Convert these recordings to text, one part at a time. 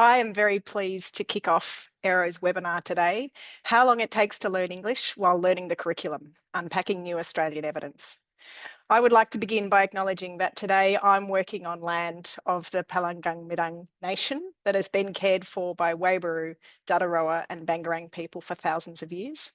I am very pleased to kick off Aero's webinar today, How Long It Takes to Learn English While Learning the Curriculum, Unpacking New Australian Evidence. I would like to begin by acknowledging that today I'm working on land of the Palangang Midang Nation that has been cared for by Waiburu, Dadaroa and Bangarang people for thousands of years.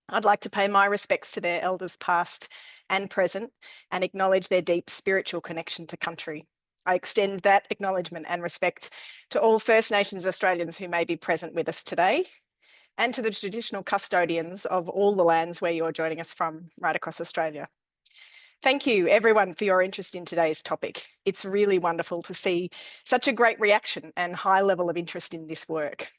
I'd like to pay my respects to their elders past and present and acknowledge their deep spiritual connection to country. I extend that acknowledgement and respect to all First Nations Australians who may be present with us today and to the traditional custodians of all the lands where you're joining us from right across Australia. Thank you everyone for your interest in today's topic. It's really wonderful to see such a great reaction and high level of interest in this work.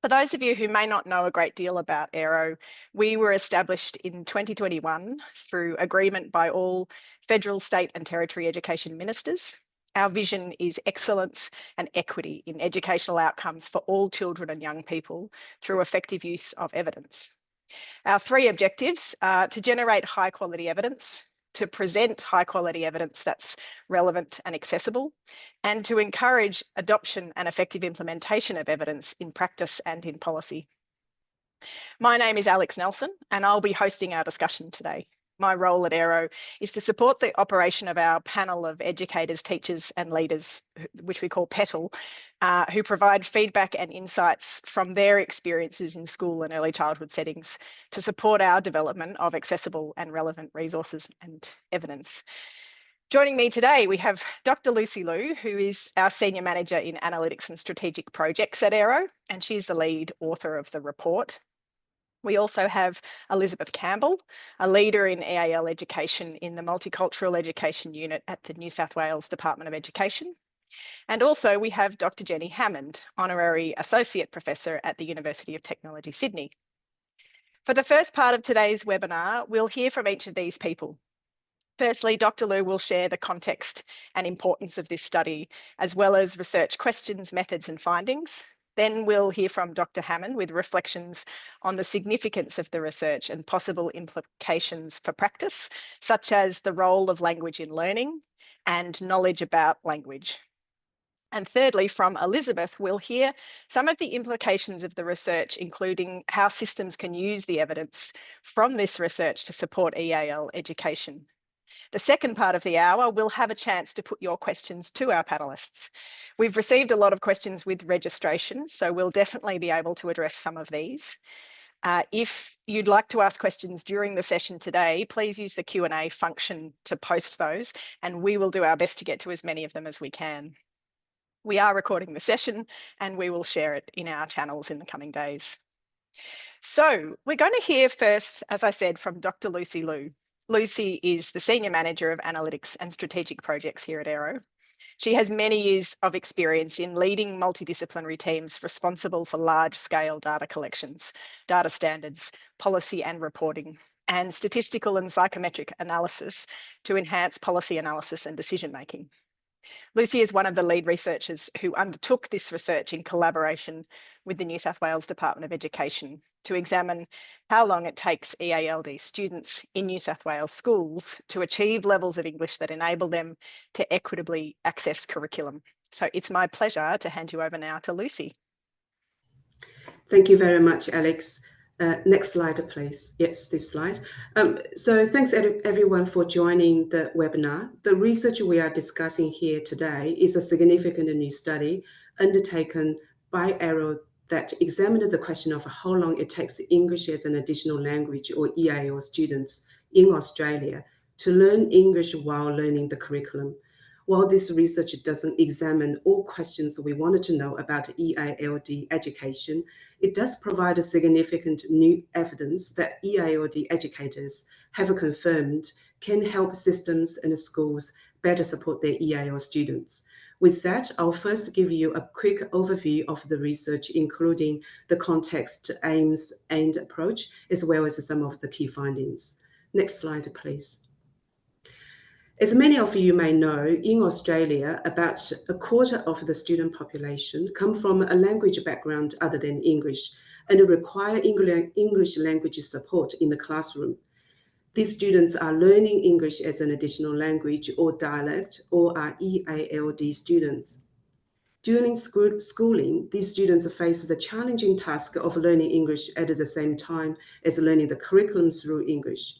For those of you who may not know a great deal about Aero, we were established in 2021 through agreement by all federal, state and territory education ministers. Our vision is excellence and equity in educational outcomes for all children and young people through effective use of evidence. Our three objectives are to generate high quality evidence, to present high quality evidence that's relevant and accessible, and to encourage adoption and effective implementation of evidence in practice and in policy. My name is Alex Nelson, and I'll be hosting our discussion today. My role at Aero is to support the operation of our panel of educators, teachers and leaders, which we call PETAL, who provide feedback and insights from their experiences in school and early childhood settings to support our development of accessible and relevant resources and evidence. Joining me today, we have Dr. Lucy Liu, who is our Senior Manager in Analytics and Strategic Projects at Aero, and she's the lead author of the report. We also have Elizabeth Campbell, a leader in EAL education in the Multicultural Education Unit at the New South Wales Department of Education. And also we have Dr. Jenny Hammond, Honorary Associate Professor at the University of Technology, Sydney. For the first part of today's webinar, we'll hear from each of these people. Firstly, Dr. Liu will share the context and importance of this study, as well as research questions, methods and findings. Then we'll hear from Dr. Hammond with reflections on the significance of the research and possible implications for practice, such as the role of language in learning and knowledge about language. And thirdly, from Elizabeth, we'll hear some of the implications of the research, including how systems can use the evidence from this research to support EAL education. The second part of the hour, we'll have a chance to put your questions to our panellists. We've received a lot of questions with registration, so we'll definitely be able to address some of these. If you'd like to ask questions during the session today, please use the Q&A function to post those, and we will do our best to get to as many of them as we can. We are recording the session and we will share it in our channels in the coming days. So we're going to hear first, as I said, from Dr. Lucy Liu. Lucy is the Senior Manager of Analytics and Strategic Projects here at Aero. She has many years of experience in leading multidisciplinary teams responsible for large-scale data collections, data standards, policy and reporting, and statistical and psychometric analysis to enhance policy analysis and decision-making. Lucy is one of the lead researchers who undertook this research in collaboration with the New South Wales Department of Education to examine how long it takes EALD students in New South Wales schools to achieve levels of English that enable them to equitably access curriculum. So it's my pleasure to hand you over now to Lucy. Thank you very much, Alex. Next slide, please. Yes, this slide. So thanks everyone for joining the webinar. The research we are discussing here today is a significant new study undertaken by Aero that examined the question of how long it takes English as an additional language or EAL students in Australia to learn English while learning the curriculum. While this research doesn't examine all questions we wanted to know about EALD education, it does provide a significant new evidence that EALD educators have confirmed can help systems and schools better support their EAL students. With that, I'll first give you a quick overview of the research, including the context, aims, and approach, as well as some of the key findings. Next slide, please. As many of you may know, in Australia, about a quarter of the student population come from a language background other than English and require English language support in the classroom. These students are learning English as an additional language or dialect or are EALD students. During schooling, these students face the challenging task of learning English at the same time as learning the curriculum through English.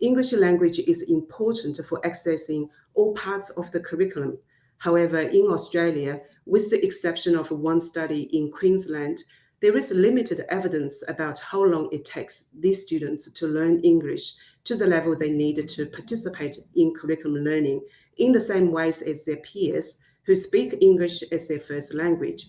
English language is important for accessing all parts of the curriculum. However, in Australia, with the exception of one study in Queensland, there is limited evidence about how long it takes these students to learn English to the level they need to participate in curriculum learning in the same ways as their peers who speak English as their first language.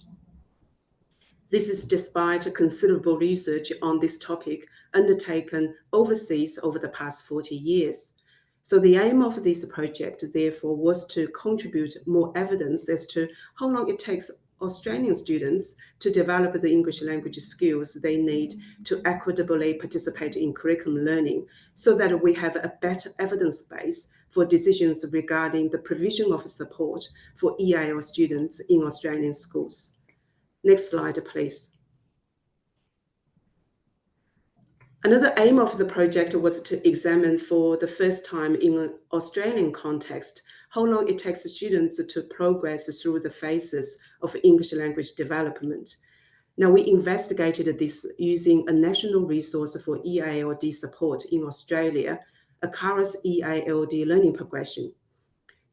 This is despite considerable research on this topic undertaken overseas over the past 40 years. So the aim of this project, therefore, was to contribute more evidence as to how long it takes Australian students to develop the English language skills they need to equitably participate in curriculum learning, so that we have a better evidence base for decisions regarding the provision of support for EIL students in Australian schools. Next slide, please. Another aim of the project was to examine for the first time in an Australian context how long it takes students to progress through the phases of English language development. Now, we investigated this using a national resource for EILD support in Australia, ACARA's EILD learning progression.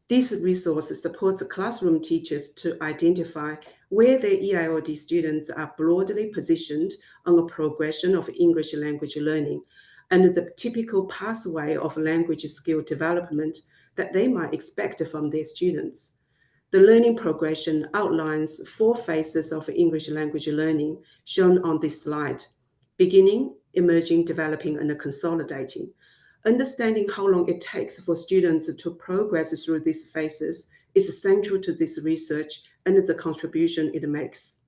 This resource supports classroom teachers to identify where their EILD students are broadly positioned on a progression of English language learning and the typical pathway of language skill development that they might expect from their students. The learning progression outlines 4 phases of English language learning shown on this slide: beginning, emerging, developing, and consolidating. Understanding how long it takes for students to progress through these phases is central to this research and the contribution it makes.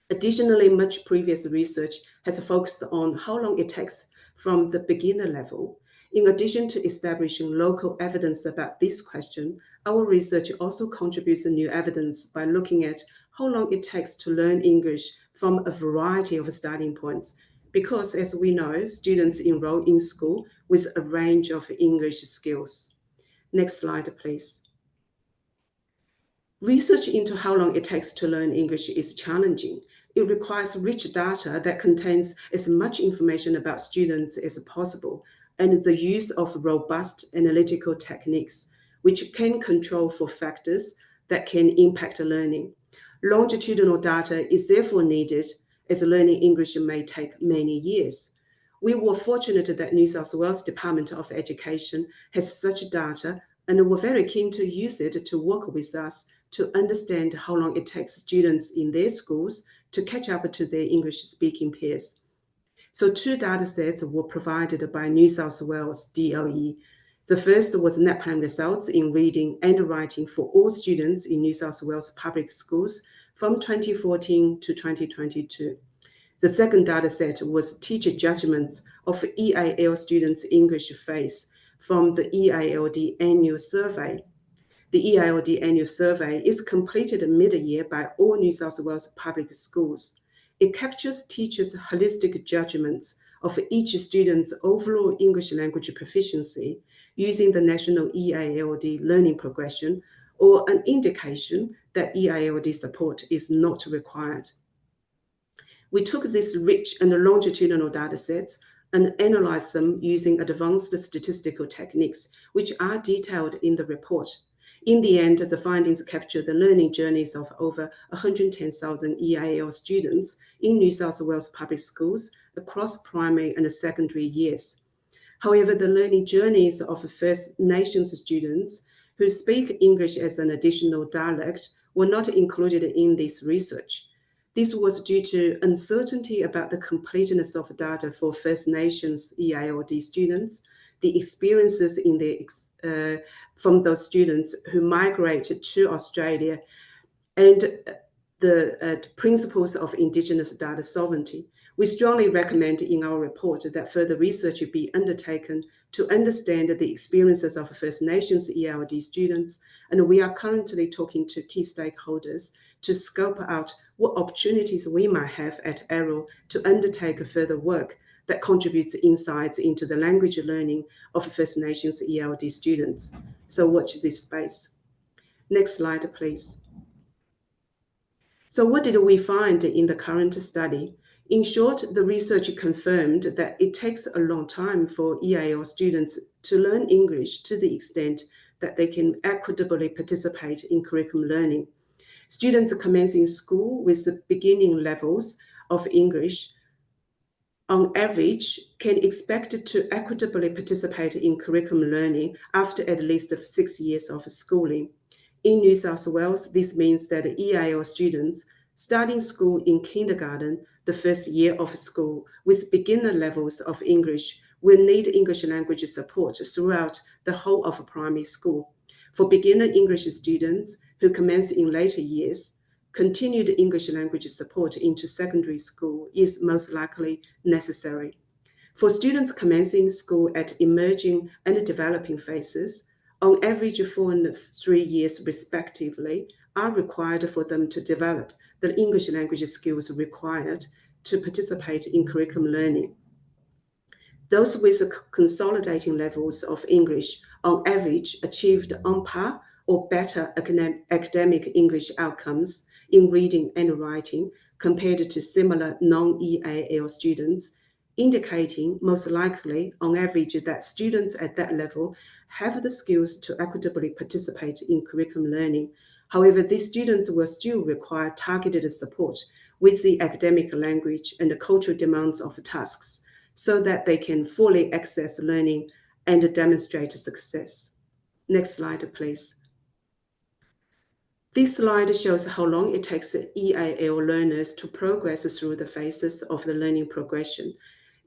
Additionally, much previous research has focused on how long it takes from the beginner level. In addition to establishing local evidence about this question, our research also contributes new evidence by looking at how long it takes to learn English from a variety of starting points, because, as we know, students enroll in school with a range of English skills. Next slide, please. Research into how long it takes to learn English is challenging. It requires rich data that contains as much information about students as possible and the use of robust analytical techniques, which can control for factors that can impact learning. Longitudinal data is therefore needed, as learning English may take many years. We were fortunate that New South Wales Department of Education has such data, and were very keen to use it to work with us to understand how long it takes students in their schools to catch up to their English-speaking peers. So 2 data sets were provided by New South Wales DLE. The first was NAPLAN results in reading and writing for all students in New South Wales public schools from 2014 to 2022. The second data set was teacher judgments of EIL students' English phase from the EILD annual survey. The EILD annual survey is completed mid-year by all New South Wales public schools. It captures teachers' holistic judgments of each student's overall English language proficiency using the national EILD learning progression or an indication that EILD support is not required. We took these rich and longitudinal data sets and analyzed them using advanced statistical techniques, which are detailed in the report. In the end, the findings capture the learning journeys of over 110,000 EIL students in New South Wales public schools across primary and secondary years. However, the learning journeys of First Nations students who speak English as an additional dialect were not included in this research. This was due to uncertainty about the completeness of data for First Nations EILD students, the experiences in from those students who migrated to Australia, and the principles of Indigenous data sovereignty. We strongly recommend in our report that further research be undertaken to understand the experiences of First Nations EILD students, and we are currently talking to key stakeholders to scope out what opportunities we might have at Arrow to undertake further work that contributes insights into the language learning of First Nations EILD students. So watch this space. Next slide, please. So what did we find in the current study? In short, the research confirmed that it takes a long time for EAL students to learn English to the extent that they can equitably participate in curriculum learning. Students commencing school with the beginning levels of English on average, can expect to equitably participate in curriculum learning after at least 6 years of schooling. In New South Wales, this means that EIL students starting school in kindergarten, the first year of school, with beginner levels of English, will need English language support throughout the whole of primary school. For beginner English students who commence in later years, continued English language support into secondary school is most likely necessary. For students commencing school at emerging and developing phases, on average 4 and 3 years respectively, are required for them to develop the English language skills required to participate in curriculum learning. Those with consolidating levels of English on average achieved on par or better academic English outcomes in reading and writing compared to similar non-EAL students, indicating most likely on average that students at that level have the skills to equitably participate in curriculum learning. However, these students will still require targeted support with the academic language and the cultural demands of tasks so that they can fully access learning and demonstrate success. Next slide, please. This slide shows how long it takes EIL learners to progress through the phases of the learning progression.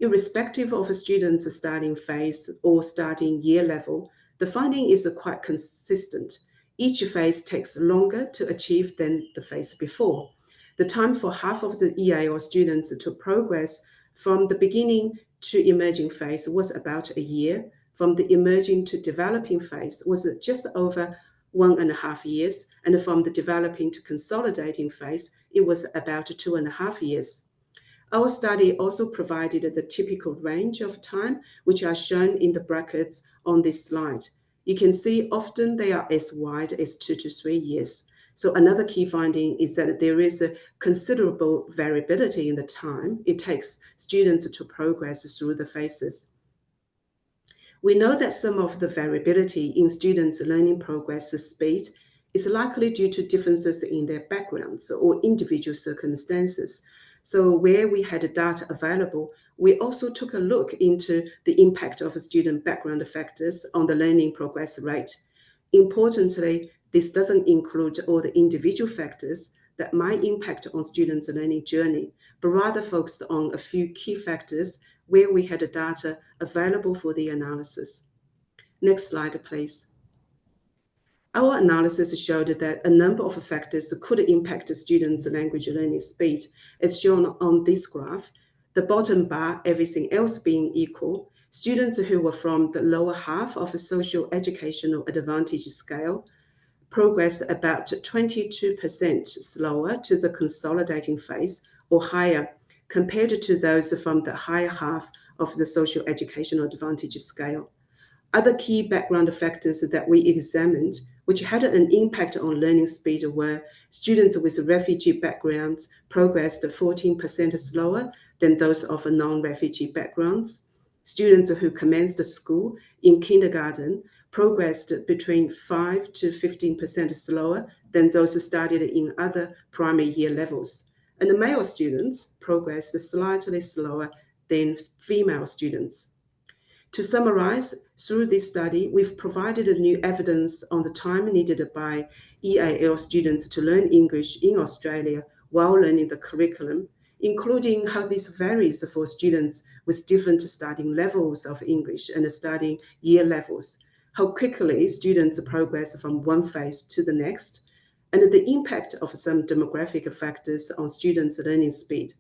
Irrespective of a student's starting phase or starting year level, the finding is quite consistent. Each phase takes longer to achieve than the phase before. The time for half of the EIL students to progress from the beginning to emerging phase was about a year. From the emerging to developing phase was just over 1.5 years, and from the developing to consolidating phase, it was about 2.5 years. Our study also provided the typical range of time, which are shown in the brackets on this slide. You can see often they are as wide as 2 to 3 years. So another key finding is that there is a considerable variability in the time it takes students to progress through the phases. We know that some of the variability in students' learning progress speed is likely due to differences in their backgrounds or individual circumstances. So where we had data available, we also took a look into the impact of student background factors on the learning progress rate. Importantly, this doesn't include all the individual factors that might impact on students' learning journey, but rather focused on a few key factors where we had data available for the analysis. Next slide, please. Our analysis showed that a number of factors could impact students' language learning speed, as shown on this graph. The bottom bar, everything else being equal, students who were from the lower half of a social educational advantage scale progressed about 22% slower to the consolidating phase or higher compared to those from the higher half of the social educational advantage scale. Other key background factors that we examined, which had an impact on learning speed, were students with refugee backgrounds progressed 14% slower than those of non-refugee backgrounds. Students who commenced school in kindergarten progressed between 5 to 15% slower than those who started in other primary year levels. And the male students progressed slightly slower than female students. To summarize, through this study, we've provided new evidence on the time needed by EIL students to learn English in Australia while learning the curriculum, including how this varies for students with different starting levels of English and starting year levels, how quickly students progress from one phase to the next, and the impact of some demographic factors on students' learning speed.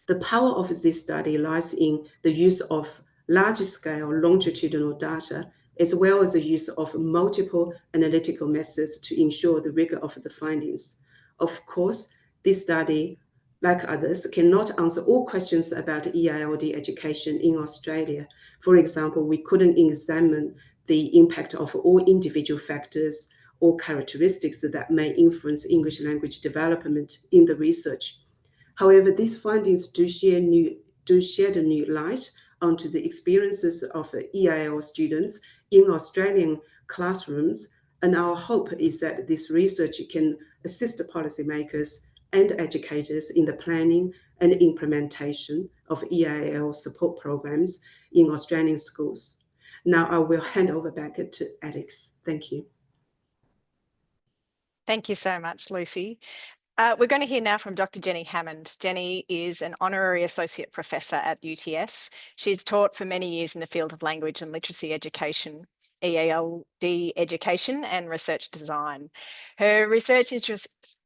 The power of this study lies in the use of large-scale longitudinal data, as well as the use of multiple analytical methods to ensure the rigor of the findings. Of course, this study, like others, cannot answer all questions about EILD education in Australia. For example, we couldn't examine the impact of all individual factors or characteristics that may influence English language development in the research. However, these findings do shed new light onto the experiences of EIL students in Australian classrooms, and our hope is that this research can assist policymakers and educators in the planning and implementation of EIL support programs in Australian schools. Now I will hand over back to Alex. Thank you. Thank you so much, Lucy. We're going to hear now from Dr. Jenny Hammond. Jenny is an honorary associate professor at UTS. She's taught for many years in the field of language and literacy education, EALD education and research design. Her research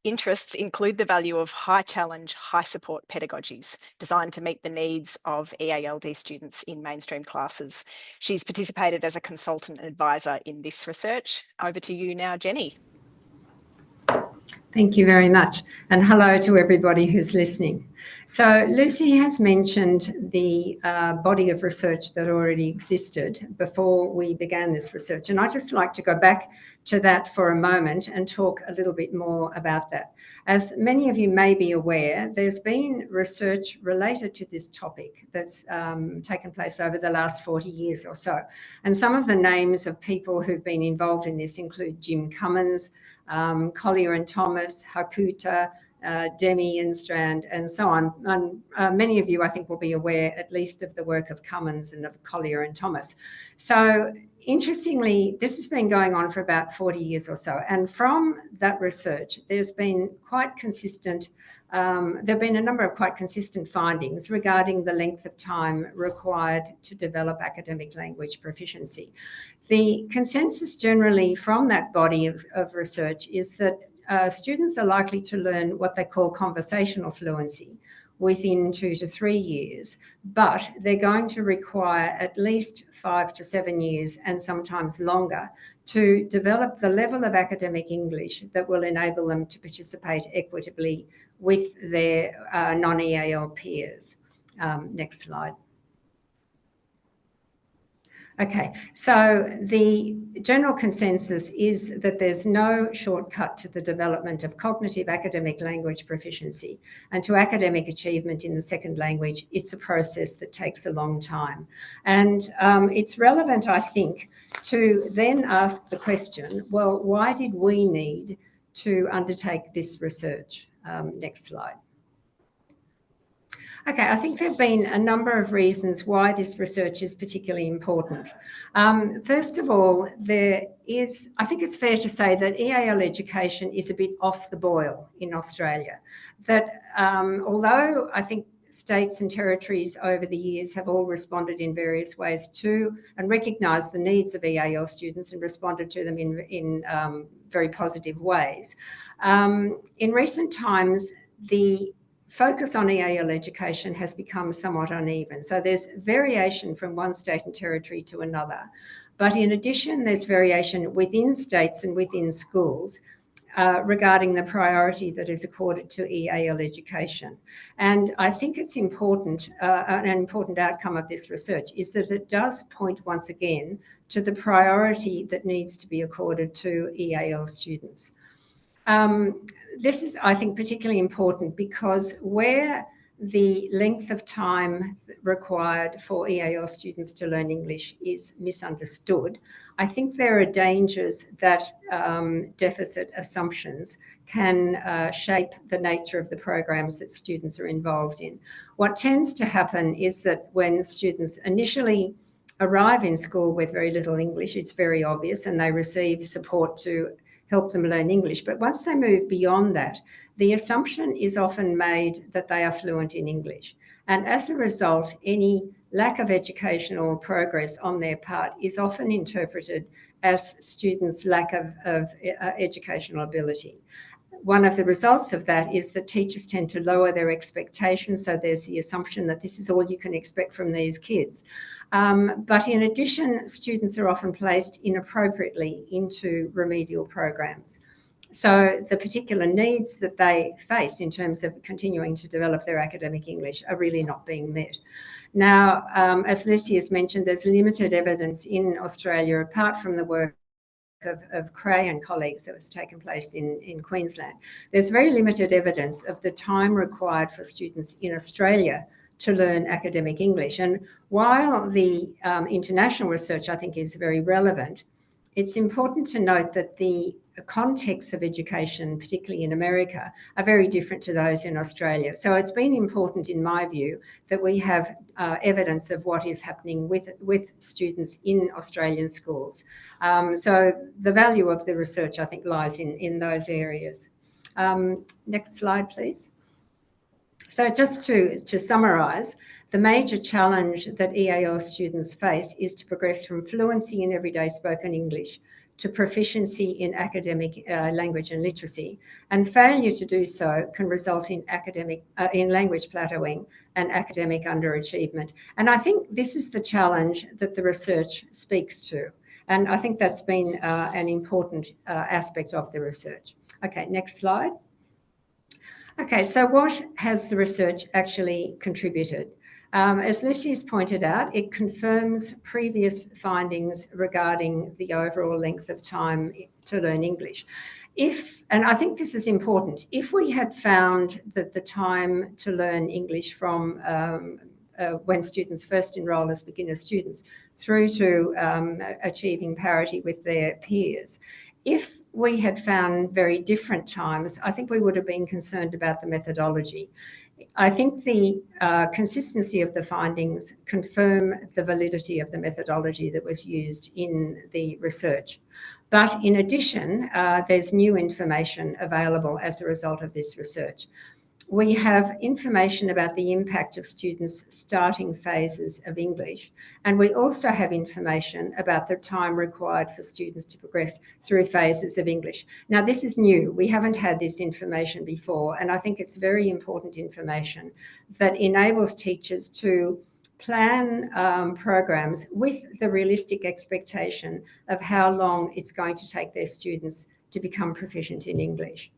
interests include the value of high challenge, high support pedagogies designed to meet the needs of EALD students in mainstream classes. She's participated as a consultant and advisor in this research. Over to you now, Jenny. Thank you very much. And hello to everybody who's listening. So Lucy has mentioned the body of research that already existed before we began this research. And I'd just like to go back to that for a moment and talk a little bit more about that. As many of you may be aware, there's been research related to this topic that's taken place over the last 40 years or so. And some of the names of people who've been involved in this include Jim Cummins, Collier and Thomas, Hakuta, Demi and Strand, and so on. And many of you, I think, will be aware at least of the work of Cummins and of Collier and Thomas. So interestingly, this has been going on for about 40 years or so. And from that research, there's been quite consistent, there have been a number of quite consistent findings regarding the length of time required to develop academic language proficiency. The consensus generally from that body of research is that students are likely to learn what they call conversational fluency within 2 to 3 years, but they're going to require at least 5 to 7 years and sometimes longer to develop the level of academic English that will enable them to participate equitably with their non-EAL peers. Next slide. Okay, so the general consensus is that there's no shortcut to the development of cognitive academic language proficiency and to academic achievement in the second language. It's a process that takes a long time. And it's relevant, I think, to then ask the question, well, why did we need to undertake this research? Next slide. Okay, I think there have been a number of reasons why this research is particularly important. First of all, I think it's fair to say that EAL education is a bit off the boil in Australia. That although I think states and territories over the years have all responded in various ways to and recognised the needs of EAL students and responded to them in very positive ways. In recent times, the focus on EAL education has become somewhat uneven. So there's variation from one state and territory to another. But in addition, there's variation within states and within schools regarding the priority that is accorded to EAL education. And I think it's important, an important outcome of this research is that it does point once again to the priority that needs to be accorded to EAL students. This is, I think, particularly important because where the length of time required for EAL students to learn English is misunderstood, I think there are dangers that deficit assumptions can shape the nature of the programs that students are involved in. What tends to happen is that when students initially arrive in school with very little English, it's very obvious, and they receive support to help them learn English. But once they move beyond that, the assumption is often made that they are fluent in English. And as a result, any lack of educational progress on their part is often interpreted as students' lack of educational ability. One of the results of that is that teachers tend to lower their expectations. So there's the assumption that this is all you can expect from these kids. But in addition, students are often placed inappropriately into remedial programs. So the particular needs that they face in terms of continuing to develop their academic English are really not being met. Now, as Lucy has mentioned, there's limited evidence in Australia, apart from the work of Cray and colleagues that was taken place in Queensland, there's very limited evidence of the time required for students in Australia to learn academic English. And while the international research, I think, is very relevant, it's important to note that the contexts of education, particularly in America, are very different to those in Australia. So it's been important, in my view, that we have evidence of what is happening with students in Australian schools. So the value of the research, I think, lies in those areas. Next slide, please. So just to summarise, the major challenge that EAL students face is to progress from fluency in everyday spoken English to proficiency in academic language and literacy, and failure to do so can result in language plateauing and academic underachievement. And I think this is the challenge that the research speaks to, and I think that's been an important aspect of the research. Okay, next slide. Okay, so what has the research actually contributed? As Lucy has pointed out, it confirms previous findings regarding the overall length of time to learn English. And I think this is important, if we had found that the time to learn English from when students first enrol as beginner students through to achieving parity with their peers, if we had found very different times, I think we would have been concerned about the methodology. I think the consistency of the findings confirm the validity of the methodology that was used in the research. But in addition, there's new information available as a result of this research. We have information about the impact of students' starting phases of English, and we also have information about the time required for students to progress through phases of English. Now, this is new. We haven't had this information before, and I think it's very important information that enables teachers to plan programs with the realistic expectation of how long it's going to take their students to become proficient in English.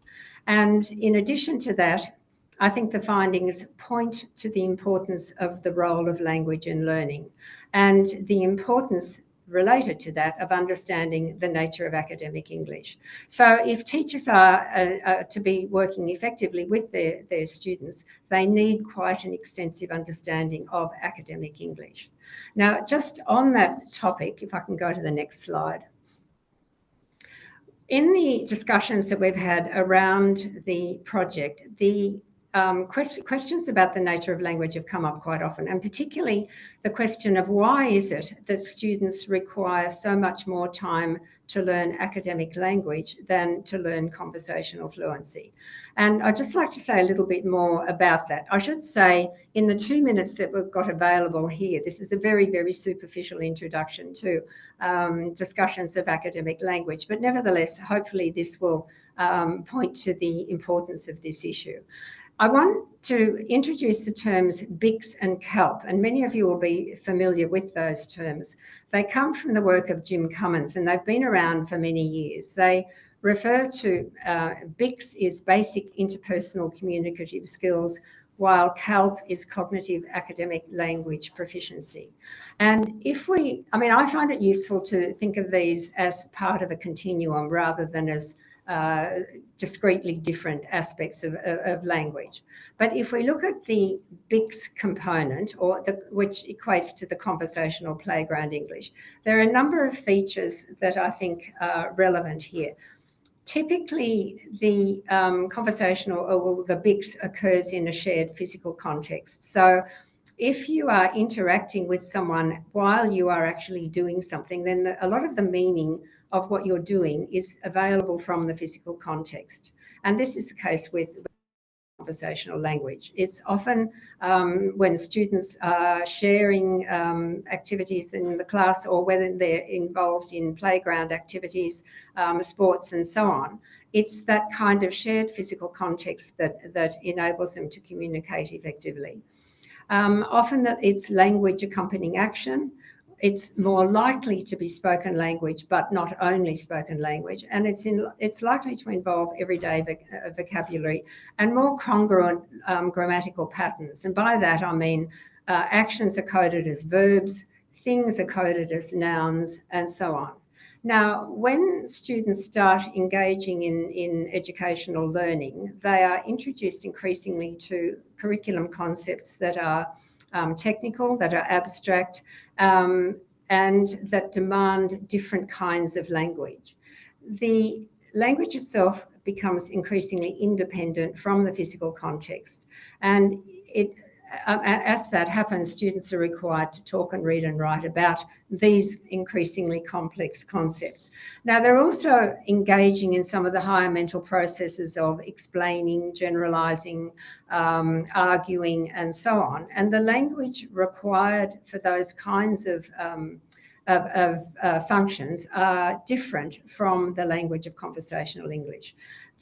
And in addition to that, I think the findings point to the importance of the role of language in learning and the importance related to that of understanding the nature of academic English. So if teachers are to be working effectively with their students, they need quite an extensive understanding of academic English. Now, just on that topic, if I can go to the next slide. In the discussions that we've had around the project, the questions about the nature of language have come up quite often, and particularly the question of why is it that students require so much more time to learn academic language than to learn conversational fluency. And I'd just like to say a little bit more about that. I should say, in the 2 minutes that we've got available here, this is a very, very superficial introduction to discussions of academic language, but nevertheless, hopefully this will point to the importance of this issue. I want to introduce the terms BICS and CALP, and many of you will be familiar with those terms. They come from the work of Jim Cummins, and they've been around for many years. They refer to BICS is basic interpersonal communicative skills, while CALP is cognitive academic language proficiency. And I find it useful to think of these as part of a continuum rather than as discretely different aspects of language. But if we look at the BICS component, which equates to the conversational playground English, there are a number of features that I think are relevant here. Typically, the the BICS occurs in a shared physical context. So if you are interacting with someone while you are actually doing something, then a lot of the meaning of what you're doing is available from the physical context. And this is the case with conversational language. It's often when students are sharing activities in the class, or whether they're involved in playground activities, sports and so on. It's that kind of shared physical context that enables them to communicate effectively. Often that it's language accompanying action. It's more likely to be spoken language, but not only spoken language. And it's likely to involve everyday vocabulary and more congruent grammatical patterns. And by that, I mean actions are coded as verbs, things are coded as nouns, and so on. Now, when students start engaging in educational learning, they are introduced increasingly to curriculum concepts that are technical, that are abstract, and that demand different kinds of language. The language itself becomes increasingly independent from the physical context, and as that happens, students are required to talk and read and write about these increasingly complex concepts. Now, they're also engaging in some of the higher mental processes of explaining, generalising, arguing, and so on. And the language required for those kinds of functions are different from the language of conversational English.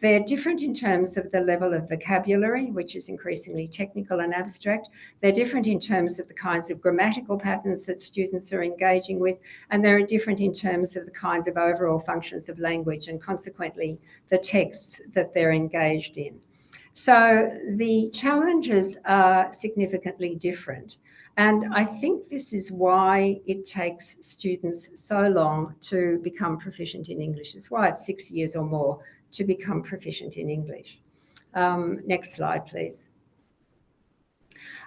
They're different in terms of the level of vocabulary, which is increasingly technical and abstract. They're different in terms of the kinds of grammatical patterns that students are engaging with, and they're different in terms of the kind of overall functions of language and consequently the texts that they're engaged in. So the challenges are significantly different. And I think this is why it takes students so long to become proficient in English. It's why it's 6 years or more to become proficient in English. Next slide, please.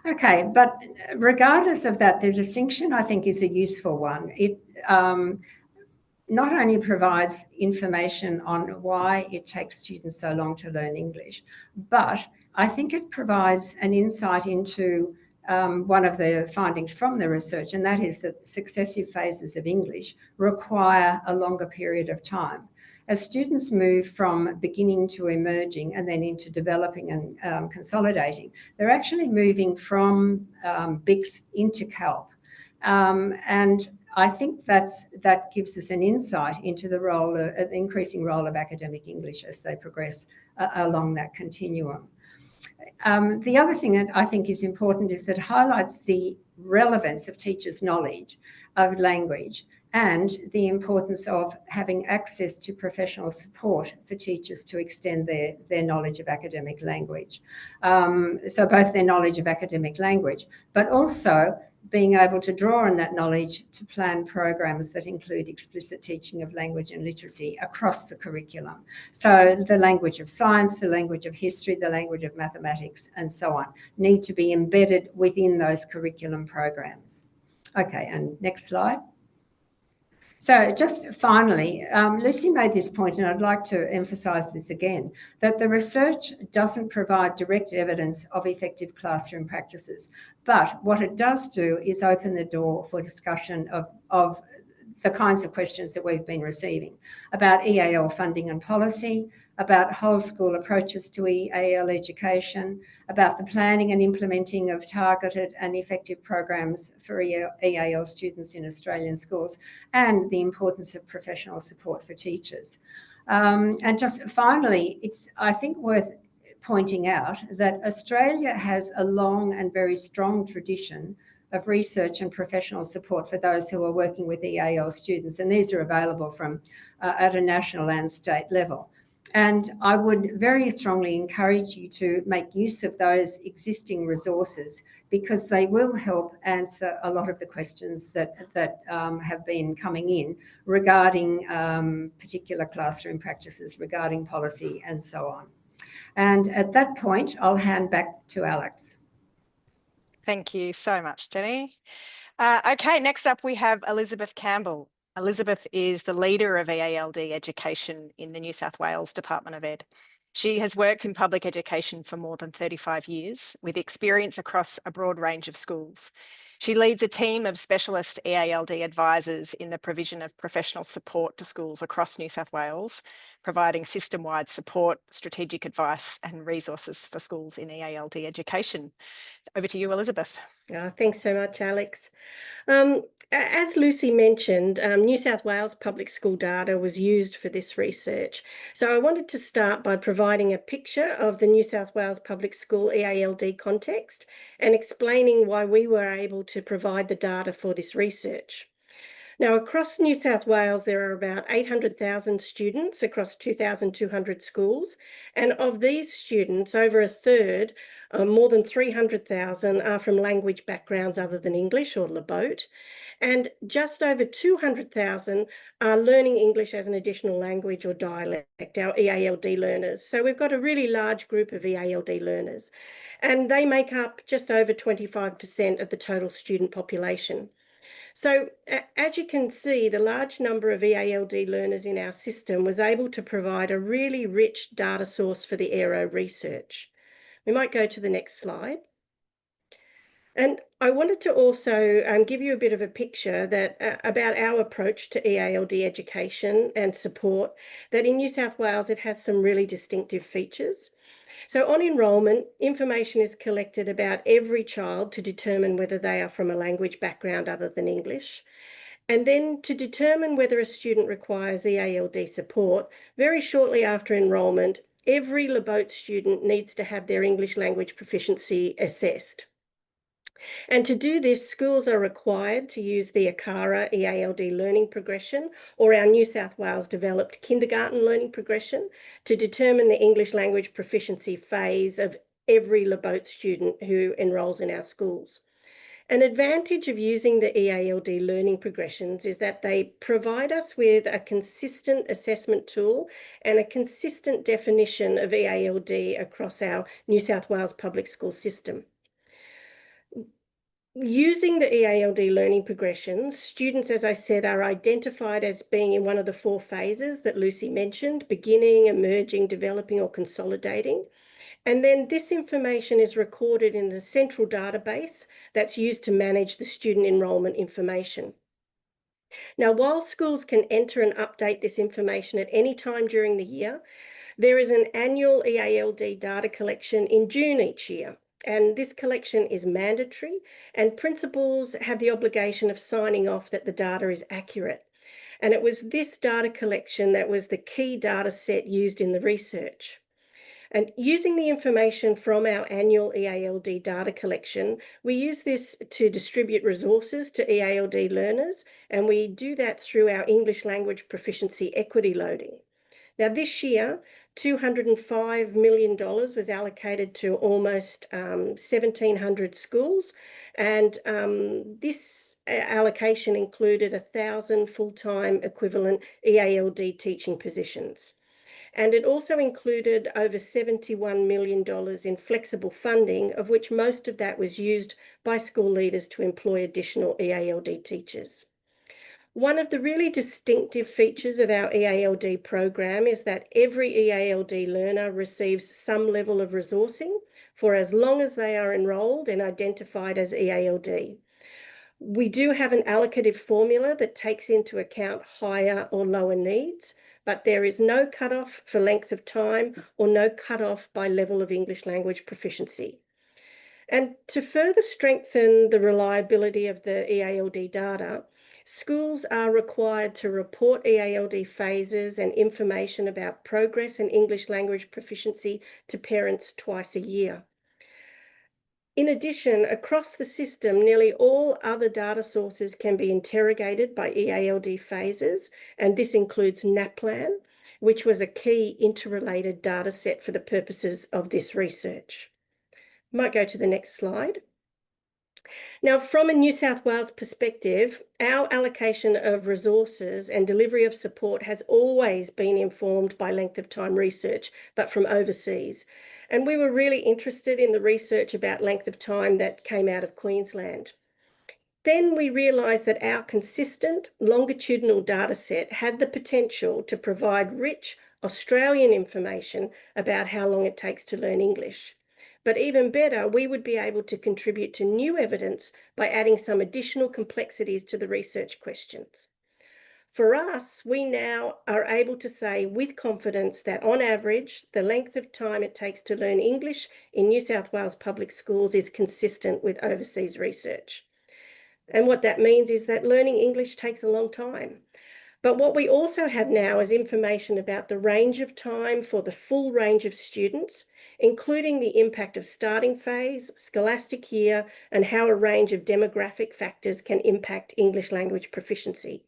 Okay, but regardless of that, the distinction I think is a useful one. It not only provides information on why it takes students so long to learn English, but I think it provides an insight into one of the findings from the research, and that is that successive phases of English require a longer period of time. As students move from beginning to emerging and then into developing and consolidating, they're actually moving from BICS into CALP. And I think that gives us an insight into the role, an increasing role of academic English as they progress along that continuum. The other thing that I think is important is that it highlights the relevance of teachers' knowledge of language and the importance of having access to professional support for teachers to extend their knowledge of academic language. So both their knowledge of academic language, but also being able to draw on that knowledge to plan programs that include explicit teaching of language and literacy across the curriculum. So the language of science, the language of history, the language of mathematics, and so on, need to be embedded within those curriculum programs. Okay, and next slide. So just finally, Lucy made this point, and I'd like to emphasise this again, that the research doesn't provide direct evidence of effective classroom practices, but what it does do is open the door for discussion of the kinds of questions that we've been receiving about EAL funding and policy, about whole school approaches to EAL education, about the planning and implementing of targeted and effective programs for EAL students in Australian schools, and the importance of professional support for teachers. And just finally, it's, I think, worth pointing out that Australia has a long and very strong tradition of research and professional support for those who are working with EAL students, and these are available from at a national and state level. And I would very strongly encourage you to make use of those existing resources, because they will help answer a lot of the questions that have been coming in regarding particular classroom practices, regarding policy, and so on. And at that point, I'll hand back to Alex. Thank you so much, Jenny. Okay, next up we have Elizabeth Campbell. Elizabeth is the leader of EALD education in the New South Wales Department of Ed. She has worked in public education for more than 35 years, with experience across a broad range of schools. She leads a team of specialist EALD advisors in the provision of professional support to schools across New South Wales, providing system-wide support, strategic advice and resources for schools in EALD education. Over to you, Elizabeth. Thanks so much, Alex. As Lucy mentioned, New South Wales public school data was used for this research. So I wanted to start by providing a picture of the New South Wales public school EALD context and explaining why we were able to provide the data for this research. Now, across New South Wales, there are about 800,000 students across 2,200 schools. And of these students, over a third, more than 300,000, are from language backgrounds other than English or LeBoat. And just over 200,000 are learning English as an additional language or dialect, our EALD learners. So we've got a really large group of EALD learners, and they make up just over 25% of the total student population. So as you can see, the large number of EALD learners in our system was able to provide a really rich data source for the Aero research. We might go to the next slide. And I wanted to also give you a bit of a picture that about our approach to EALD education and support, that in New South Wales, it has some really distinctive features. So on enrolment, information is collected about every child to determine whether they are from a language background other than English. And then to determine whether a student requires EALD support, very shortly after enrolment, every LeBoat student needs to have their English language proficiency assessed. And to do this, schools are required to use the ACARA EALD learning progression, or our New South Wales developed kindergarten learning progression, to determine the English language proficiency phase of every LeBoat student who enrolls in our schools. An advantage of using the EALD learning progressions is that they provide us with a consistent assessment tool and a consistent definition of EALD across our New South Wales public school system. Using the EALD learning progressions, students, as I said, are identified as being in one of the 4 phases that Lucy mentioned: beginning, emerging, developing, or consolidating. And then this information is recorded in the central database that's used to manage the student enrolment information. Now, while schools can enter and update this information at any time during the year, there is an annual EALD data collection in June each year. And this collection is mandatory, and principals have the obligation of signing off that the data is accurate. And it was this data collection that was the key data set used in the research. And using the information from our annual EALD data collection, we use this to distribute resources to EALD learners, and we do that through our English language proficiency equity loading. Now, this year, $205 million was allocated to almost 1,700 schools, and this allocation included 1,000 full-time equivalent EALD teaching positions. And it also included over $71 million in flexible funding, of which most of that was used by school leaders to employ additional EALD teachers. One of the really distinctive features of our EALD program is that every EALD learner receives some level of resourcing for as long as they are enrolled and identified as EALD. We do have an allocative formula that takes into account higher or lower needs, but there is no cutoff for length of time or no cutoff by level of English language proficiency. And to further strengthen the reliability of the EALD data, schools are required to report EALD phases and information about progress in English language proficiency to parents twice a year. In addition, across the system, nearly all other data sources can be interrogated by EALD phases, and this includes NAPLAN, which was a key interrelated data set for the purposes of this research. Might go to the next slide. Now, from a New South Wales perspective, our allocation of resources and delivery of support has always been informed by length of time research, but from overseas. And we were really interested in the research about length of time that came out of Queensland. Then we realised that our consistent longitudinal data set had the potential to provide rich Australian information about how long it takes to learn English. But even better, we would be able to contribute to new evidence by adding some additional complexities to the research questions. For us, we now are able to say with confidence that on average, the length of time it takes to learn English in New South Wales public schools is consistent with overseas research. And what that means is that learning English takes a long time. But what we also have now is information about the range of time for the full range of students, including the impact of starting phase, scholastic year, and how a range of demographic factors can impact English language proficiency.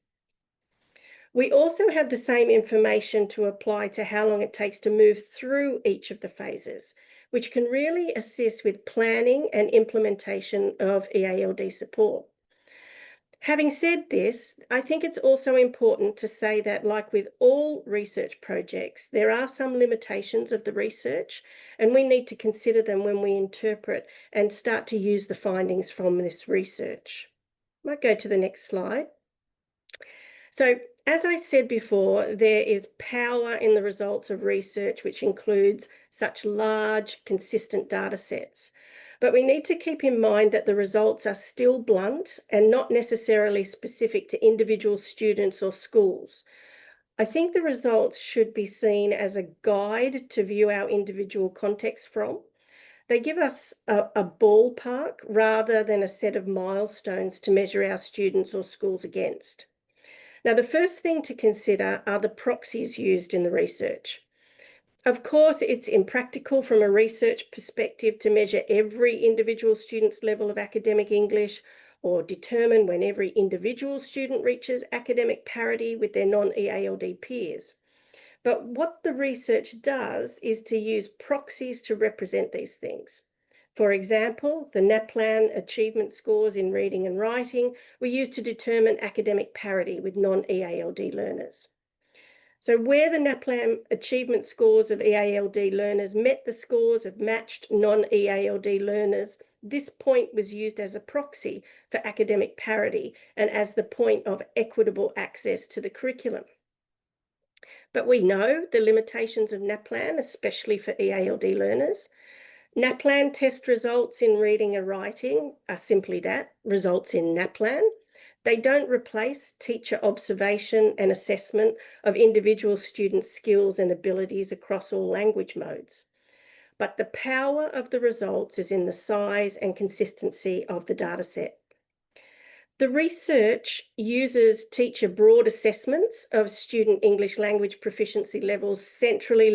We also have the same information to apply to how long it takes to move through each of the phases, which can really assist with planning and implementation of EALD support. Having said this, I think it's also important to say that, like with all research projects, there are some limitations of the research, and we need to consider them when we interpret and start to use the findings from this research. Might go to the next slide. So, as I said before, there is power in the results of research, which includes such large, consistent data sets. But we need to keep in mind that the results are still blunt and not necessarily specific to individual students or schools. I think the results should be seen as a guide to view our individual context from. They give us a ballpark rather than a set of milestones to measure our students or schools against. Now, the first thing to consider are the proxies used in the research. Of course, it's impractical from a research perspective to measure every individual student's level of academic English or determine when every individual student reaches academic parity with their non-EALD peers. But what the research does is to use proxies to represent these things. For example, the NAPLAN achievement scores in reading and writing were used to determine academic parity with non-EALD learners. So where the NAPLAN achievement scores of EALD learners met the scores of matched non-EALD learners, this point was used as a proxy for academic parity and as the point of equitable access to the curriculum. But we know the limitations of NAPLAN, especially for EALD learners. NAPLAN test results in reading and writing are simply that, results in NAPLAN. They don't replace teacher observation and assessment of individual students' skills and abilities across all language modes. But the power of the results is in the size and consistency of the dataset. The research uses teacher broad assessments of student English language proficiency levels centrally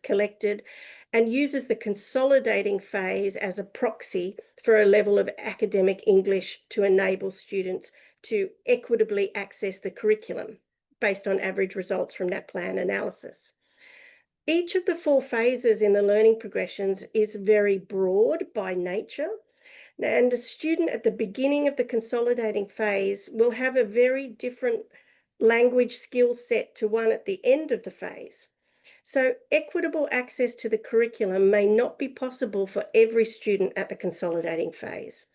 collected and uses the consolidating phase as a proxy for a level of academic English to enable students to equitably access the curriculum based on average results from NAPLAN analysis. Each of the 4 phases in the learning progressions is very broad by nature, and a student at the beginning of the consolidating phase will have a very different language skill set to one at the end of the phase. So equitable access to the curriculum may not be possible for every student at the consolidating phase.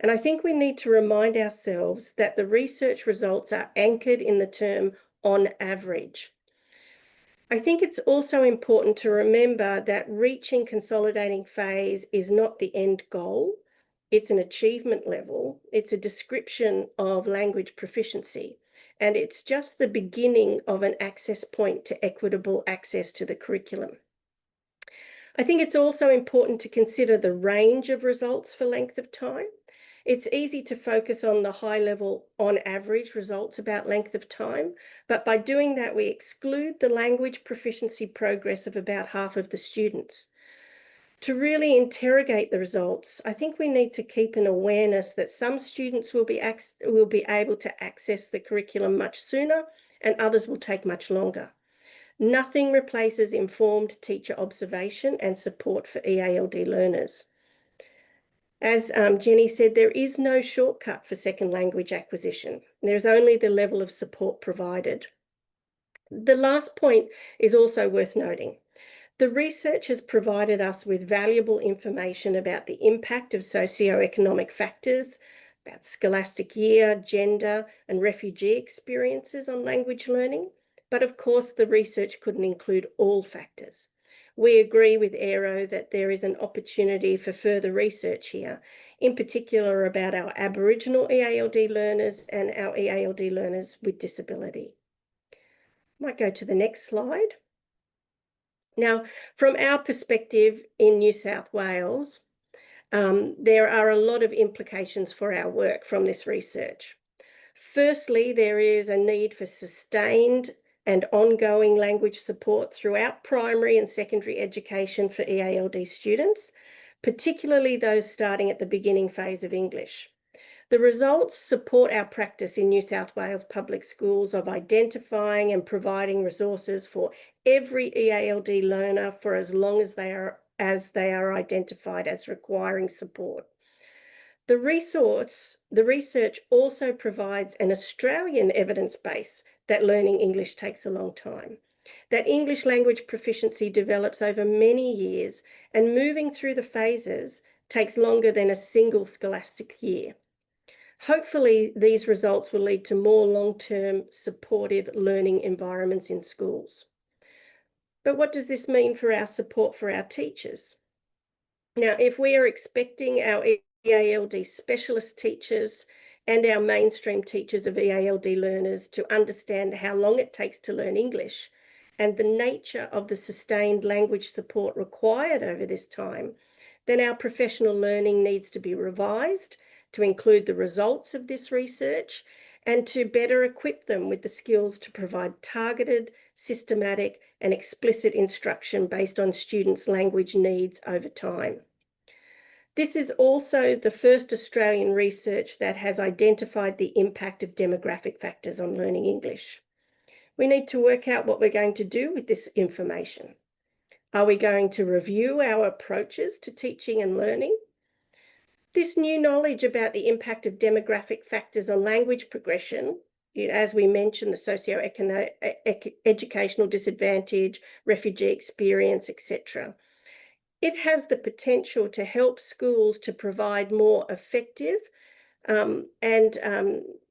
And I think we need to remind ourselves that the research results are anchored in the term on average. I think it's also important to remember that reaching consolidating phase is not the end goal. It's an achievement level. It's a description of language proficiency. And it's just the beginning of an access point to equitable access to the curriculum. I think it's also important to consider the range of results for length of time. It's easy to focus on the high level on average results about length of time, but by doing that, we exclude the language proficiency progress of about half of the students. To really interrogate the results, I think we need to keep an awareness that some students will be able to access the curriculum much sooner and others will take much longer. Nothing replaces informed teacher observation and support for EALD learners. As Jenny said, there is no shortcut for second language acquisition. There's only the level of support provided. The last point is also worth noting. The research has provided us with valuable information about the impact of socioeconomic factors, about scholastic year, gender, and refugee experiences on language learning. But of course, the research couldn't include all factors. We agree with Aero that there is an opportunity for further research here, in particular about our Aboriginal EALD learners and our EALD learners with disability. Might go to the next slide. Now, from our perspective in New South Wales, there are a lot of implications for our work from this research. Firstly, there is a need for sustained and ongoing language support throughout primary and secondary education for EALD students, particularly those starting at the beginning phase of English. The results support our practice in New South Wales public schools of identifying and providing resources for every EALD learner for as long as they are identified as requiring support. The research also provides an Australian evidence base that learning English takes a long time, that English language proficiency develops over many years, and moving through the phases takes longer than a single scholastic year. Hopefully, these results will lead to more long-term supportive learning environments in schools. But what does this mean for our support for our teachers? Now, if we are expecting our EALD specialist teachers and our mainstream teachers of EALD learners to understand how long it takes to learn English and the nature of the sustained language support required over this time, then our professional learning needs to be revised to include the results of this research and to better equip them with the skills to provide targeted, systematic, and explicit instruction based on students' language needs over time. This is also the first Australian research that has identified the impact of demographic factors on learning English. We need to work out what we're going to do with this information. Are we going to review our approaches to teaching and learning? This new knowledge about the impact of demographic factors on language progression, as we mentioned, the socio-educational disadvantage, refugee experience, etc., it has the potential to help schools to provide more effective and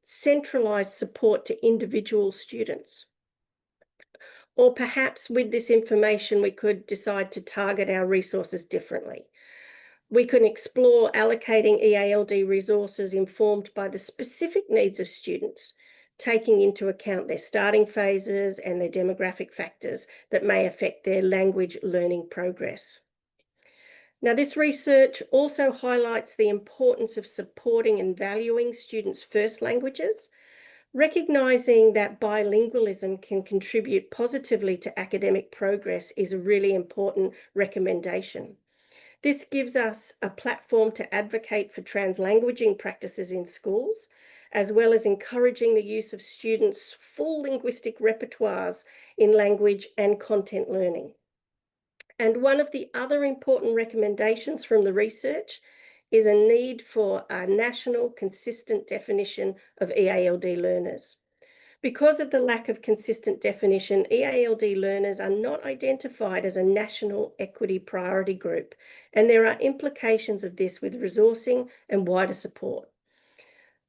centralised support to individual students. Or perhaps with this information, we could decide to target our resources differently. We can explore allocating EALD resources informed by the specific needs of students, taking into account their starting phases and their demographic factors that may affect their language learning progress. Now, this research also highlights the importance of supporting and valuing students' first languages, recognising that bilingualism can contribute positively to academic progress is a really important recommendation. This gives us a platform to advocate for translanguaging practices in schools, as well as encouraging the use of students' full linguistic repertoires in language and content learning. And one of the other important recommendations from the research is a need for a national consistent definition of EALD learners. Because of the lack of consistent definition, EALD learners are not identified as a national equity priority group, and there are implications of this with resourcing and wider support.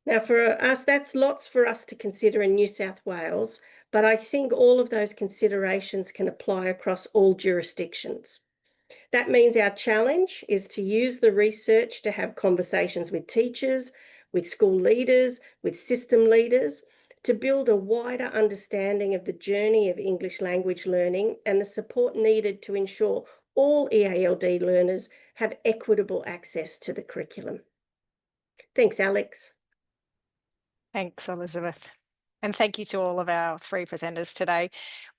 Now, for us, that's lots for us to consider in New South Wales, but I think all of those considerations can apply across all jurisdictions. That means our challenge is to use the research to have conversations with teachers, with school leaders, with system leaders, to build a wider understanding of the journey of English language learning and the support needed to ensure all EALD learners have equitable access to the curriculum. Thanks, Alex. Thanks, Elizabeth. And thank you to all of our three presenters today.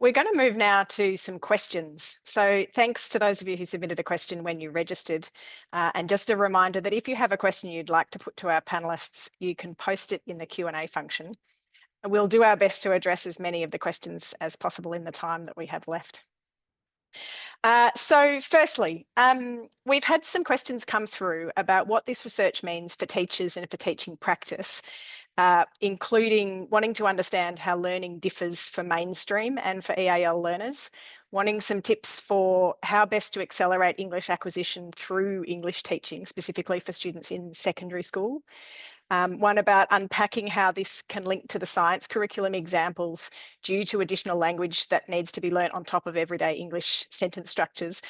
We're going to move now to some questions. So thanks to those of you who submitted a question when you registered. And just a reminder that if you have a question you'd like to put to our panelists, you can post it in the Q&A function. And we'll do our best to address as many of the questions as possible in the time that we have left. So firstly, we've had some questions come through about what this research means for teachers and for teaching practice, including wanting to understand how learning differs for mainstream and for EAL learners, wanting some tips for how best to accelerate English acquisition through English teaching, specifically for students in secondary school. One about unpacking how this can link to the science curriculum examples due to additional language that needs to be learnt on top of everyday English sentence structures.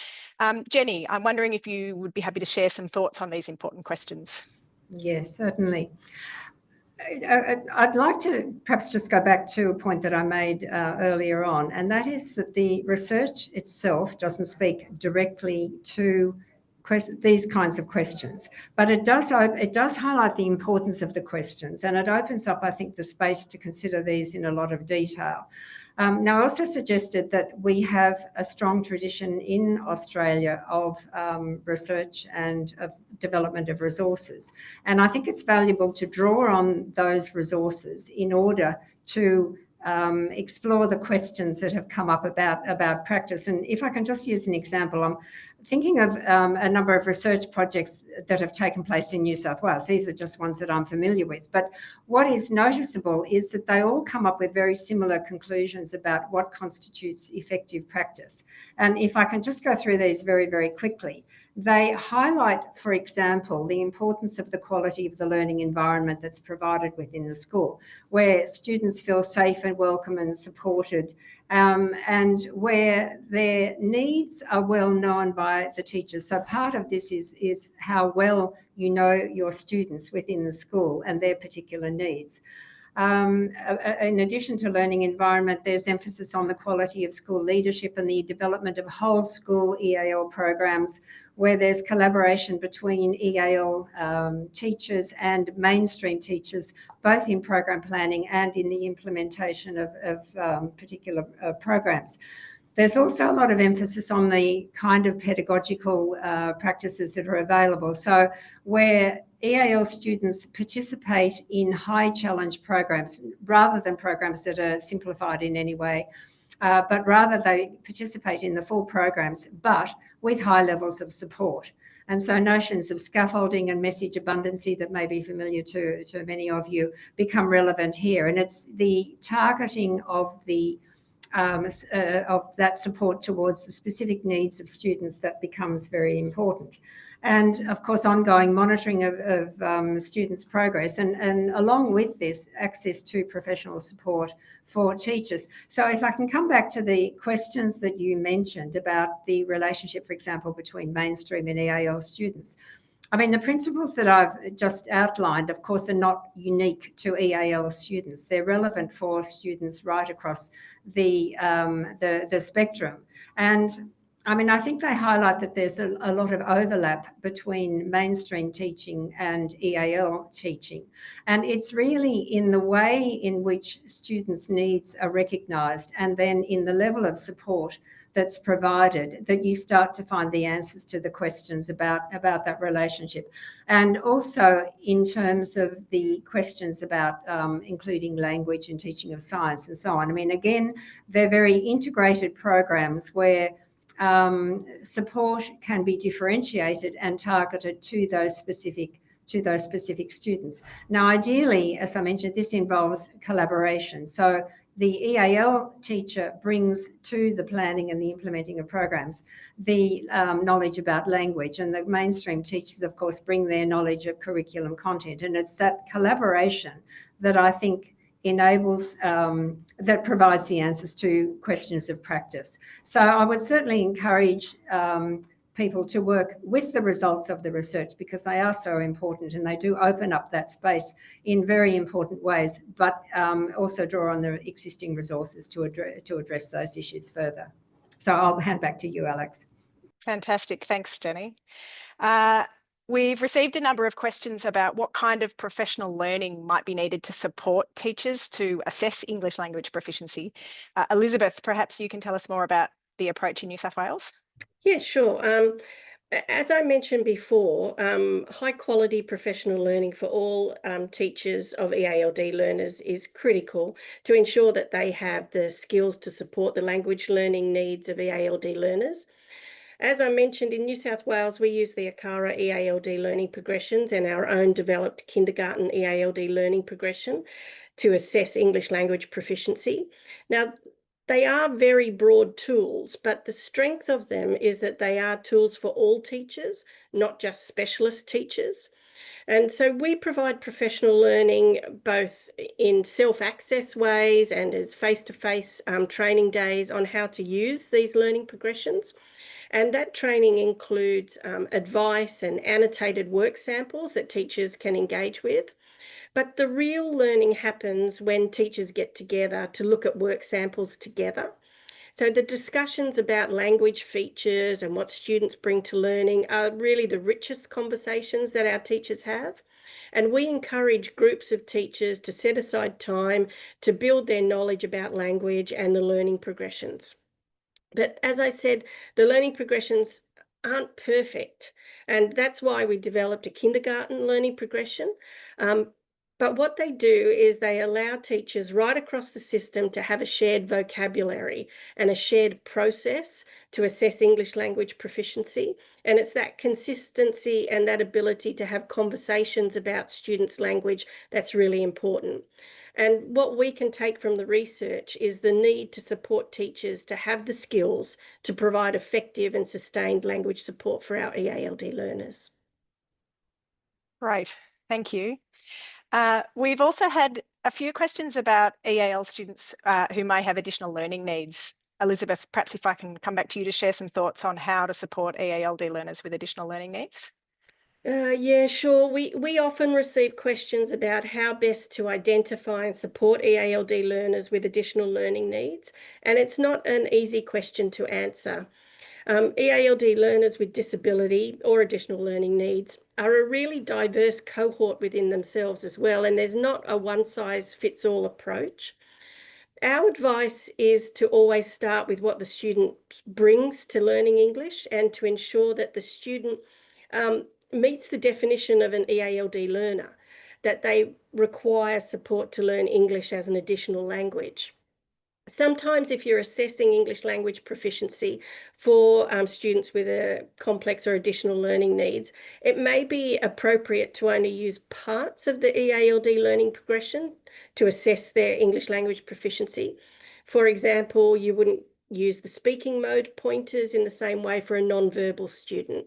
Jenny, I'm wondering if you would be happy to share some thoughts on these important questions. Yes, certainly. I'd like to perhaps just go back to a point that I made earlier on, and that is that the research itself doesn't speak directly to these kinds of questions. But it does highlight the importance of the questions, and it opens up, I think, the space to consider these in a lot of detail. Now, I also suggested that we have a strong tradition in Australia of research and of development of resources. And I think it's valuable to draw on those resources in order to explore the questions that have come up about practice. And if I can just use an example, I'm thinking of a number of research projects that have taken place in New South Wales. These are just ones that I'm familiar with. But what is noticeable is that they all come up with very similar conclusions about what constitutes effective practice. And if I can just go through these very, very quickly. They highlight, for example, the importance of the quality of the learning environment that's provided within the school, where students feel safe and welcome and supported, and where their needs are well known by the teachers. So part of this is how well you know your students within the school and their particular needs. In addition to learning environment, there's emphasis on the quality of school leadership and the development of whole school EAL programs, where there's collaboration between EAL teachers and mainstream teachers, both in program planning and in the implementation of particular programs. There's also a lot of emphasis on the kind of pedagogical practices that are available. So where EAL students participate in high challenge programs rather than programs that are simplified in any way, but rather they participate in the full programs, but with high levels of support. And so notions of scaffolding and message abundancy that may be familiar to many of you become relevant here. And it's the targeting of that support towards the specific needs of students that becomes very important. And of course, ongoing monitoring of students' progress, and along with this, access to professional support for teachers. So if I can come back to the questions that you mentioned about the relationship, for example, between mainstream and EAL students. I mean, the principles that I've just outlined, of course, are not unique to EAL students. They're relevant for students right across the spectrum. And I mean, I think they highlight that there's a lot of overlap between mainstream teaching and EAL teaching. And it's really in the way in which students' needs are recognised and then in the level of support that's provided that you start to find the answers to the questions about that relationship. And also in terms of the questions about including language and teaching of science and so on. I mean, again, they're very integrated programs where support can be differentiated and targeted to those specific students. Now, ideally, as I mentioned, this involves collaboration. So the EAL teacher brings to the planning and the implementing of programs the knowledge about language, and the mainstream teachers, of course, bring their knowledge of curriculum content. And it's that collaboration that I think enables, that provides the answers to questions of practice. So I would certainly encourage people to work with the results of the research because they are so important and they do open up that space in very important ways, but also draw on the existing resources to address those issues further. So I'll hand back to you, Alex. Fantastic. Thanks, Jenny. We've received a number of questions about what kind of professional learning might be needed to support teachers to assess English language proficiency. Elizabeth, perhaps you can tell us more about the approach in New South Wales? Yeah, sure. As I mentioned before, high quality professional learning for all teachers of EALD learners is critical to ensure that they have the skills to support the language learning needs of EALD learners. As I mentioned, in New South Wales, we use the ACARA EALD learning progressions and our own developed kindergarten EALD learning progression to assess English language proficiency. Now, they are very broad tools, but the strength of them is that they are tools for all teachers, not just specialist teachers. And so we provide professional learning both in self-access ways and as face-to-face training days on how to use these learning progressions. And that training includes advice and annotated work samples that teachers can engage with. But the real learning happens when teachers get together to look at work samples together. So the discussions about language features and what students bring to learning are really the richest conversations that our teachers have. And we encourage groups of teachers to set aside time to build their knowledge about language and the learning progressions. But as I said, the learning progressions aren't perfect. And that's why we developed a kindergarten learning progression. But what they do is they allow teachers right across the system to have a shared vocabulary and a shared process to assess English language proficiency. And it's that consistency and that ability to have conversations about students' language that's really important. And what we can take from the research is the need to support teachers to have the skills to provide effective and sustained language support for our EALD learners. Great, thank you. We've also had a few questions about EAL students who may have additional learning needs. Elizabeth, perhaps if I can come back to you to share some thoughts on how to support EALD learners with additional learning needs. Yeah, sure. We often receive questions about how best to identify and support EALD learners with additional learning needs, and it's not an easy question to answer. EALD learners with disability or additional learning needs are a really diverse cohort within themselves as well, and there's not a one-size-fits-all approach. Our advice is to always start with what the student brings to learning English and to ensure that the student meets the definition of an EALD learner, that they require support to learn English as an additional language. Sometimes if you're assessing English language proficiency for students with a complex or additional learning needs, it may be appropriate to only use parts of the EALD learning progression to assess their English language proficiency. For example, you wouldn't use the speaking mode pointers in the same way for a non-verbal student.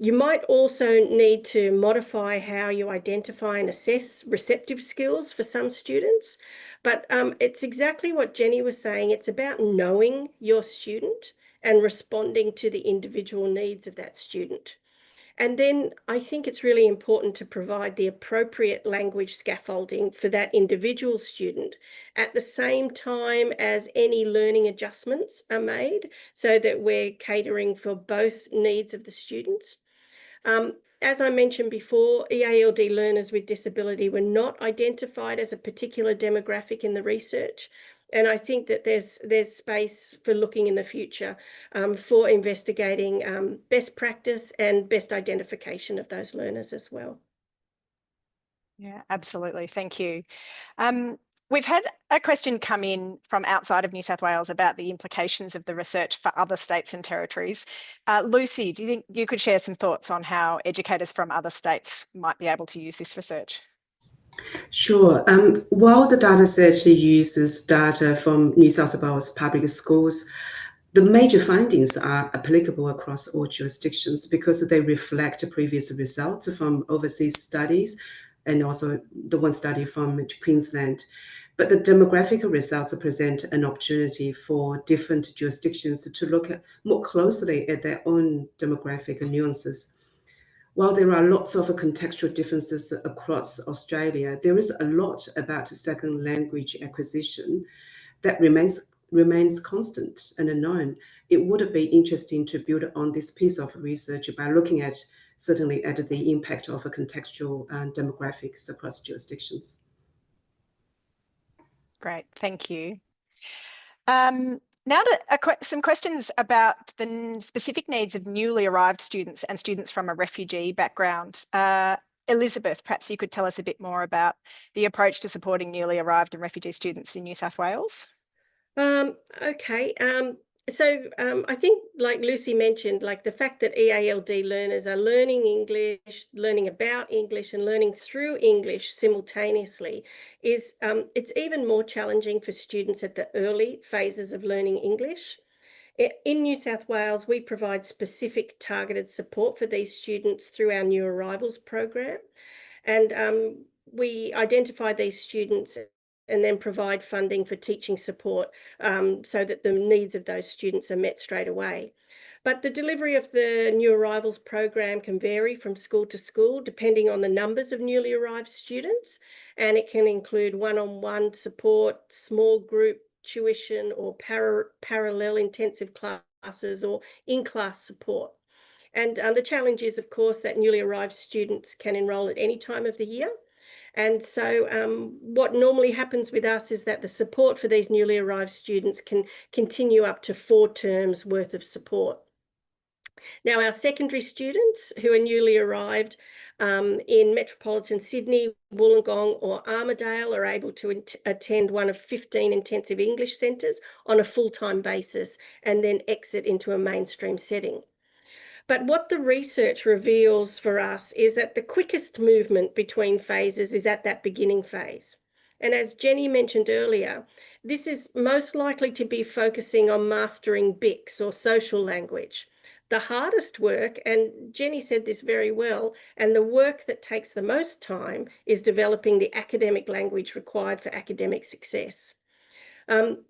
You might also need to modify how you identify and assess receptive skills for some students, but it's exactly what Jenny was saying. It's about knowing your student and responding to the individual needs of that student. And then I think it's really important to provide the appropriate language scaffolding for that individual student at the same time as any learning adjustments are made so that we're catering for both needs of the students. As I mentioned before, EALD learners with disability were not identified as a particular demographic in the research. And I think that there's space for looking in the future for investigating best practice and best identification of those learners as well. Yeah, absolutely. Thank you. We've had a question come in from outside of New South Wales about the implications of the research for other states and territories. Lucy, do you think you could share some thoughts on how educators from other states might be able to use this research? Sure. While the data set uses data from New South Wales public schools, the major findings are applicable across all jurisdictions because they reflect previous results from overseas studies and also the one study from Queensland. But the demographic results present an opportunity for different jurisdictions to look more closely at their own demographic nuances. While there are lots of contextual differences across Australia, there is a lot about second language acquisition that remains constant and unknown. It would be interesting to build on this piece of research by looking at certainly at the impact of a contextual demographics across jurisdictions. Great, thank you. Now to some questions about the specific needs of newly arrived students and students from a refugee background. Elizabeth, perhaps you could tell us a bit more about the approach to supporting newly arrived and refugee students in New South Wales. Okay. I think, like Lucy mentioned, like the fact that EALD learners are learning English, learning about English, and learning through English simultaneously is it's even more challenging for students at the early phases of learning English. In New South Wales, we provide specific targeted support for these students through our new arrivals program, and we identify these students and then provide funding for teaching support so that the needs of those students are met straight away. But the delivery of the new arrivals program can vary from school to school depending on the numbers of newly arrived students, and it can include one-on-one support, small group tuition or parallel intensive classes or in-class support. And the challenge is, of course, that newly arrived students can enrol at any time of the year. And so what normally happens with us is that the support for these newly arrived students can continue up to 4 terms worth of support. Now, our secondary students who are newly arrived in metropolitan Sydney, Wollongong or Armidale are able to attend one of 15 intensive English centres on a full-time basis and then exit into a mainstream setting. But what the research reveals for us is that the quickest movement between phases is at that beginning phase. And as Jenny mentioned earlier, this is most likely to be focusing on mastering BICS or social language. The hardest work, and Jenny said this very well, and the work that takes the most time is developing the academic language required for academic success.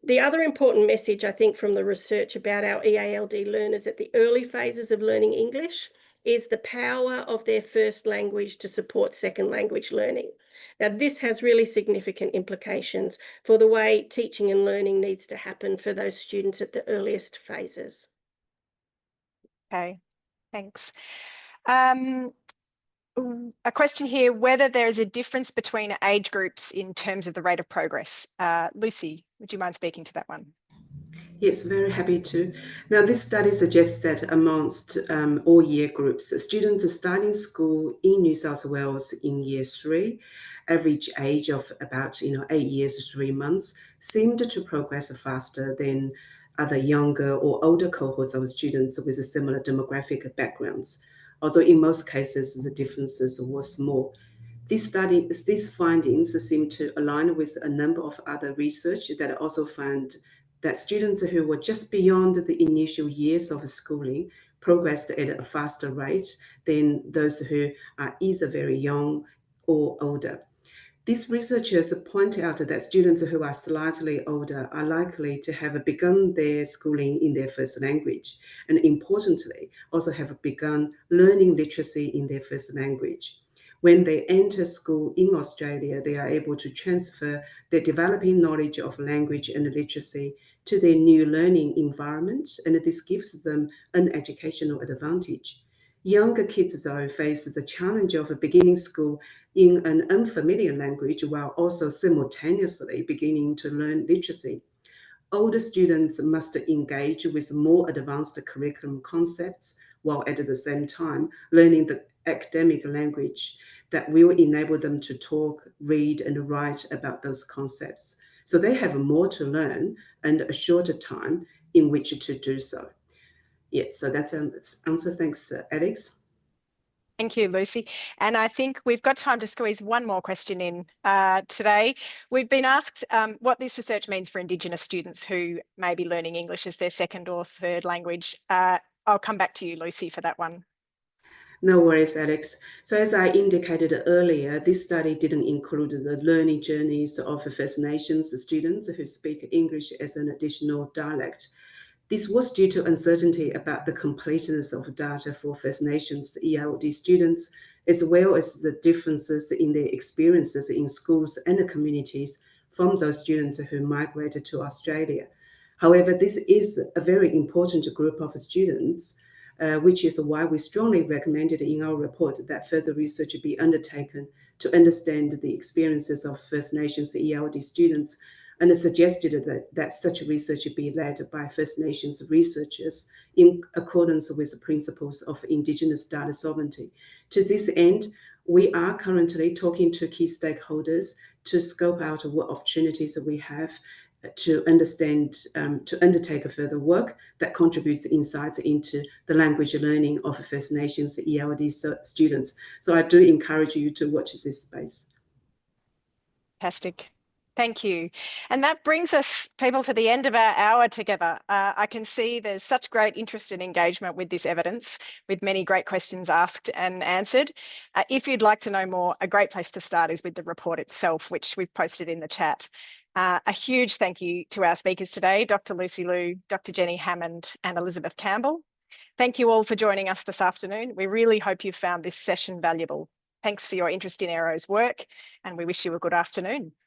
The other important message, I think, from the research about our EALD learners at the early phases of learning English is the power of their first language to support second language learning. Now, this has really significant implications for the way teaching and learning needs to happen for those students at the earliest phases. Okay, thanks. A question here, whether there is a difference between age groups in terms of the rate of progress. Lucy, would you mind speaking to that one? Yes, very happy to. Now, this study suggests that amongst all year groups, students are starting school in New South Wales in year 3, average age of about 8 years, 3 months, seemed to progress faster than other younger or older cohorts of students with similar demographic backgrounds. Although in most cases, the differences were small. These findings seem to align with a number of other research that also found that students who were just beyond the initial years of schooling progressed at a faster rate than those who are either very young or older. These researchers point out that students who are slightly older are likely to have begun their schooling in their first language, and importantly, also have begun learning literacy in their first language. When they enter school in Australia, they are able to transfer their developing knowledge of language and literacy to their new learning environment, and this gives them an educational advantage. Younger kids, though, face the challenge of beginning school in an unfamiliar language while also simultaneously beginning to learn literacy. Older students must engage with more advanced curriculum concepts while at the same time learning the academic language that will enable them to talk, read, and write about those concepts. So they have more to learn and a shorter time in which to do so. Yeah, so that's an answer. Thanks, Alex. Thank you, Lucy. And I think we've got time to squeeze one more question in today. We've been asked what this research means for Indigenous students who may be learning English as their second or third language. I'll come back to you, Lucy, for that one. No worries, Alex. So as I indicated earlier, this study didn't include the learning journeys of First Nations students who speak English as an additional dialect. This was due to uncertainty about the completeness of data for First Nations EALD students, as well as the differences in their experiences in schools and communities from those students who migrated to Australia. However, this is a very important group of students, which is why we strongly recommended in our report that further research be undertaken to understand the experiences of First Nations EALD students, and suggested that such research be led by First Nations researchers in accordance with the principles of Indigenous data sovereignty. To this end, we are currently talking to key stakeholders to scope out what opportunities we have to undertake further work that contributes insights into the language learning of First Nations EALD students. So I do encourage you to watch this space. Fantastic. Thank you. And that brings us, people, to the end of our hour together. I can see there's such great interest and engagement with this evidence, with many great questions asked and answered. If you'd like to know more, a great place to start is with the report itself, which we've posted in the chat. A huge thank you to our speakers today, Dr. Lucy Liu, Dr. Jenny Hammond, and Elizabeth Campbell. Thank you all for joining us this afternoon. We really hope you found this session valuable. Thanks for your interest in Aero's work, and we wish you a good afternoon.